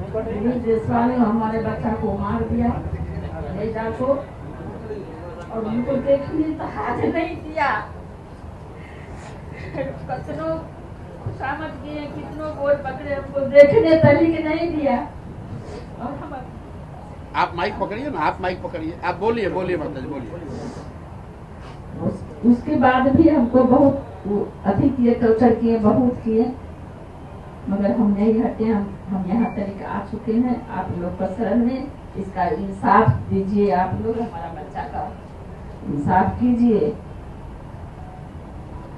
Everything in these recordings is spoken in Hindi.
देशवाले हमारे बच्चा को मार दिया बेटा को, और उनको देखने तो हाथ नहीं दिया। कितनों समझ गए, कितनों गोर पकड़े, हमको देखने तक नहीं दिया। और हम आप माइक पकड़िए ना, आप माइक पकड़िए, आप बोलिए बोलिए माता जी बोलिए। उसके बाद भी हमको बहुत अधिक किए, टॉर्चर किए, बहुत किए, मगर हम नहीं हटे। हम यहाँ तक आ चुके हैं। आप लोग का शरण में इसका इंसाफ दीजिए। आप लोग हमारा बच्चा का इंसाफ कीजिए।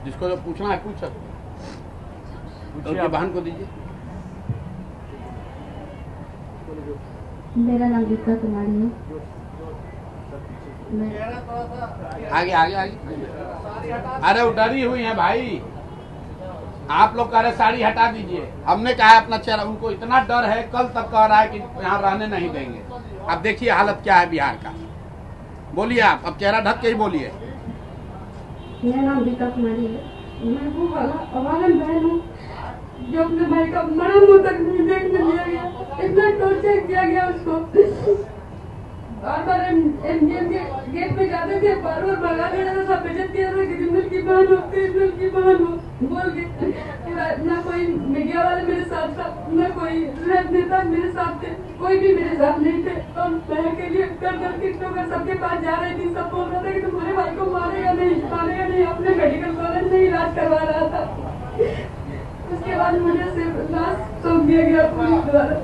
जिसको जो पूछना है पूछ सकते, उनकी बहन को दीजिए। मेरा नाम गीता कुमारी है। आगे आगे आगे। अरे वो डरी हुई है भाई, आप लोग कह रहे साड़ी हटा दीजिए। हमने कहा अपना चेहरा, उनको इतना डर है, कल तक कह रहा है कि यहाँ रहने नहीं देंगे। अब देखिए हालत क्या है बिहार का। बोलिए आप, अब चेहरा ढक के ही बोलिए। मेरा नाम गीता कुमारी है। मैं वो वाला बहन हूँ जो अपने भाई का मरा मुँह तक नहीं देखने लिया गया। इतना टॉर्चर किया गया उसको। बार बार एमजीएम के गेट पे जाते थे, बार बार भगा देना था, सब बेइज्जत किया था कि जिंदल की बहन हो, जिंदल की बहन हो बोल के। ना कोई मीडिया वाले मेरे साथ था, ना कोई नेता मेरे साथ थे, कोई भी मेरे साथ नहीं थे। और बहन के लिए कर कितनों कर सबके पास जा रही थी। सब बोल रहा था कि तुम्हारे भाई को मारेगा नहीं। अपने मेडिकल कॉलेज में इलाज करवा रहा था। उसके बाद मुझे सिर्फ लाश सौंप दिया गया पुलिस द्वारा।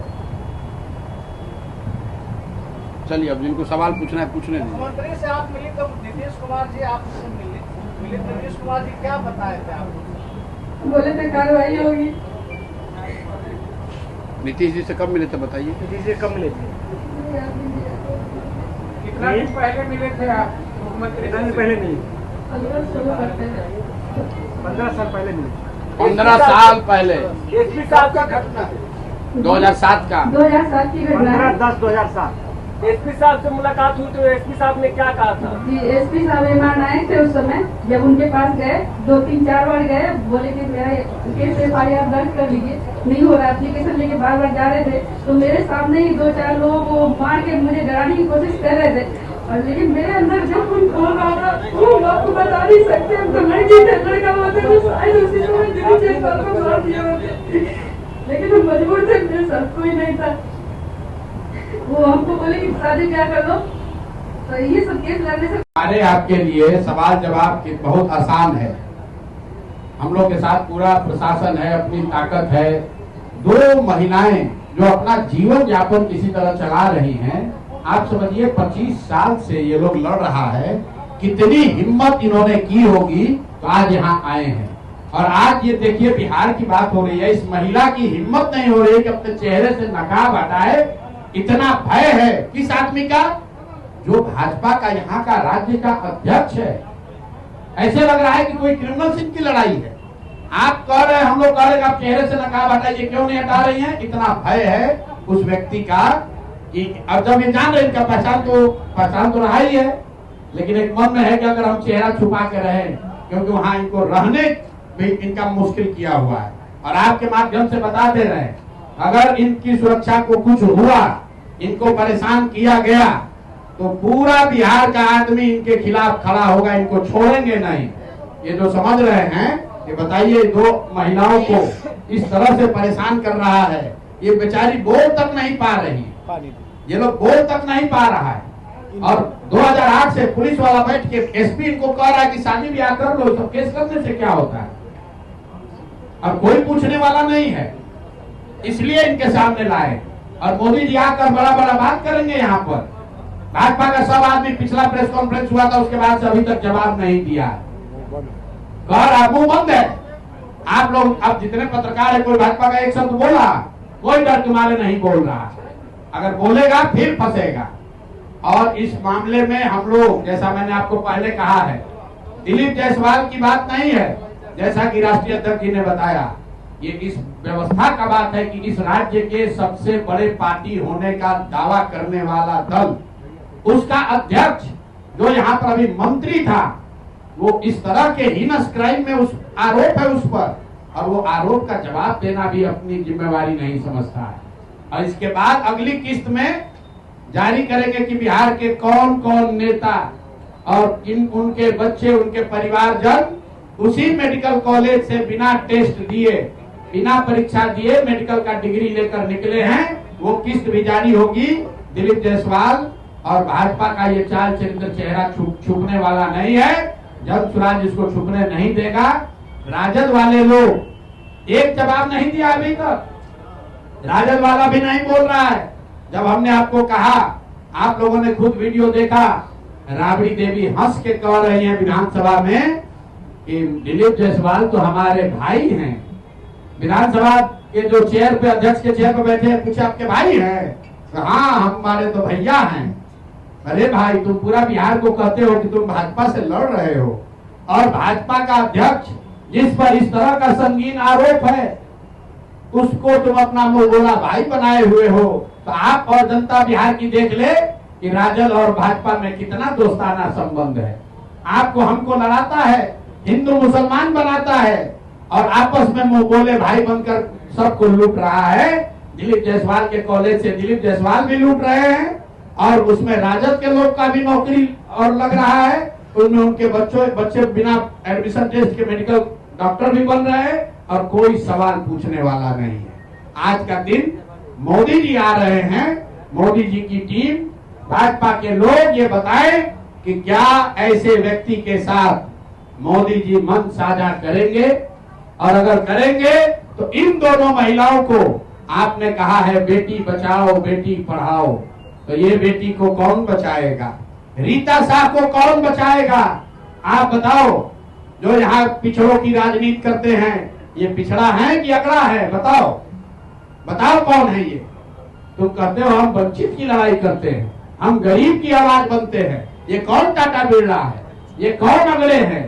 चलिए अब जिनको सवाल पूछना है पूछने दीजिए। मुख्यमंत्री से आप मिले तो नीतीश कुमार जी आपसे मिले, नीतीश कुमार जी क्या बताए थे आपको? बोले थे कार्रवाई होगी। नीतीश जी से कब मिले थे बताइए। नीतीश जी कब मिले थे? कितना दिन पहले मिले थे आप मुख्यमंत्री? कितना दिन पहले मिले? 15 साल पहले मिले। 15 साल पहले। एसपी साहब का घटना 2007 का। 2007 की घटना है। 15/10/2007 एसपी साहब से मुलाकात हुई तो एसपी साहब ने क्या कहा था? जी एसपी साहब ईमान आए थे उस समय। जब उनके पास गए 2-3-4 बार गए, बोले कि मेरा केस FIR दर्ज कर लीजिए। नहीं हो रहा, एप्लीकेशन लेके बार बार जा रहे थे। तो मेरे सामने ही 2-4 लोगों को मार के मुझे डराने की कोशिश कर रहे थे। और लेकिन मेरे अंदर जब कोई खोल रहा था वो आपको बता नहीं सकते। हम तो लड़की थे, लड़का होते तो शायद उसी समय दिल्ली जेल को मार दिए होते। लेकिन हम मजबूर थे, मेरे साथ कोई नहीं था। वो हमको बोले कि शादी ब्याह कर लो। तो ये सब केस लड़ने से हमारे आपके लिए सवाल जवाब बहुत आसान है। हम लोग के साथ पूरा प्रशासन है, अपनी ताकत है। 2 महिलाएं जो अपना जीवन यापन किसी तरह चला रही हैं, आप समझिए 25 साल से ये लोग लड़ रहा है। कितनी हिम्मत इन्होंने की होगी तो आज यहाँ आए हैं। और आज ये देखिए बिहार की बात हो रही है, इस महिला की हिम्मत नहीं हो रही कि अपने चेहरे से नकाब हटाए। इतना भय है किस आदमी का, जो भाजपा का यहाँ का राज्य का अध्यक्ष है। ऐसे लग रहा है कि कोई क्रिमिनल सिंह की लड़ाई है। आप कह रहे हैं, हम लोग कह रहे हैं आप चेहरे से नकाब हटाइए, क्यों नहीं हटा रही हैं? इतना भय है उस व्यक्ति का कि अब जब ये जान रहे इनका पहचान तो रहा ही है, लेकिन एक मन में है कि अगर हम चेहरा छुपा के रहे, क्योंकि वहां इनको रहने भी इनका मुश्किल किया हुआ है। और आपके माध्यम से बता दे रहे हैं, अगर इनकी सुरक्षा को कुछ हुआ, इनको परेशान किया गया, तो पूरा बिहार का आदमी इनके खिलाफ खड़ा होगा, इनको छोड़ेंगे नहीं। ये जो समझ रहे हैं, ये बताइए 2 महिलाओं को इस तरह से परेशान कर रहा है, ये बेचारी बोल तक नहीं पा रही, ये लोग बोल तक नहीं पा रहा है। और 2008 से पुलिस वाला बैठ के एसपी इनको कह रहा है कि शादी ब्याह कर लो, सब केस करने से क्या होता है। और कोई पूछने वाला नहीं है, इसलिए इनके सामने लाए। और मोदी जी आकर बड़ा बड़ा बात करेंगे यहाँ पर। भाजपा का सब आदमी, पिछला प्रेस कॉन्फ्रेंस हुआ था उसके बाद से अभी तक जवाब नहीं दिया। कह मुंह बंद है। आप लोग अब जितने पत्रकार है, कोई भाजपा का एक शब्द बोला, कोई डर तुम्हारे नहीं बोल रहा। अगर बोलेगा फिर फंसेगा। और इस मामले में हम लोग, जैसा मैंने आपको पहले कहा है, दिलीप जायसवाल की बात नहीं है, जैसा कि राष्ट्रीय अध्यक्ष जी ने बताया, ये इस व्यवस्था का बात है कि इस राज्य के सबसे बड़े पार्टी होने का दावा करने वाला दल, उसका अध्यक्ष जो यहाँ पर अभी मंत्री था, वो इस तरह के हीनस क्राइम में उस आरोप है उस पर, और वो आरोप का जवाब देना भी अपनी जिम्मेवारी नहीं समझता है। और इसके बाद अगली किस्त में जारी करेंगे कि बिहार के कौन कौन नेता और उनके बच्चे, उनके परिवारजन उसी मेडिकल कॉलेज से बिना टेस्ट दिए, बिना परीक्षा दिए मेडिकल का डिग्री लेकर निकले हैं। वो किस्त भी जारी होगी। दिलीप जायसवाल और भाजपा का ये चाल चरित्र चेहरा छुपने वाला नहीं है। जन स्वराज इसको छुपने नहीं देगा। राजद वाले लोग एक जवाब नहीं दिया अभी तक। राजद वाला भी नहीं बोल रहा है। जब हमने आपको कहा, आप लोगों ने खुद वीडियो देखा, राबड़ी देवी हंस के कह रही हैं विधानसभा में कि दिलीप जायसवाल तो हमारे भाई हैं। विधानसभा के जो चेयर पे, अध्यक्ष के चेयर पे बैठे हैं, पूछे आपके भाई हैं? तो हाँ, हमारे तो भैया हैं। अरे भाई, तुम पूरा बिहार को कहते हो कि तुम भाजपा से लड़ रहे हो और भाजपा का अध्यक्ष जिस पर इस तरह का संगीन आरोप है उसको तुम अपना मुंह बोला भाई बनाए हुए हो। तो आप और जनता बिहार की देख ले कि राजद और भाजपा में कितना दोस्ताना संबंध है। आपको हमको लड़ाता है, हिंदू मुसलमान बनाता है और आपस में मुंह बोले भाई बनकर सबको लूट रहा है। दिलीप जायसवाल के कॉलेज से दिलीप जायसवाल भी लूट रहे हैं और उसमें राजद के लोग का भी नौकरी और लग रहा है। उनमें उनके बच्चे बिना एडमिशन टेस्ट के मेडिकल डॉक्टर भी बन रहे हैं और कोई सवाल पूछने वाला नहीं है। आज का दिन मोदी जी आ रहे हैं। मोदी जी की टीम, भाजपा के लोग ये बताएं कि क्या ऐसे व्यक्ति के साथ मोदी जी मन साझा करेंगे, और अगर करेंगे तो इन दोनों महिलाओं को आपने कहा है बेटी बचाओ बेटी पढ़ाओ, तो ये बेटी को कौन बचाएगा? रीता शाह को कौन बचाएगा? आप बताओ। जो यहाँ पिछड़ों की राजनीति करते हैं, ये पिछड़ा है कि अगड़ा है? बताओ बताओ कौन है ये? तुम कहते हो हम वंचित की लड़ाई करते हैं, हम गरीब की आवाज बनते हैं। ये कौन टाटा बिरला है? ये कौन अगले हैं?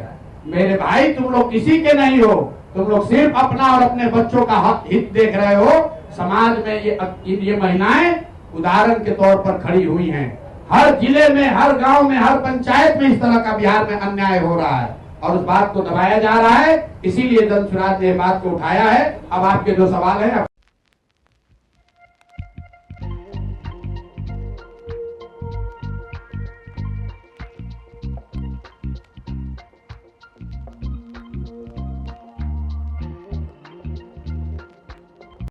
मेरे भाई, तुम लोग किसी के नहीं हो। तुम लोग सिर्फ अपना और अपने बच्चों का हित देख रहे हो। समाज में ये महिलाएं उदाहरण के तौर पर खड़ी हुई हैं। हर जिले में, हर गांव में, हर पंचायत में इस तरह का बिहार में अन्याय हो रहा है और उस बात को दबाया जा रहा है। इसीलिए जन स्वराज ने बात को उठाया है। अब आपके जो सवाल है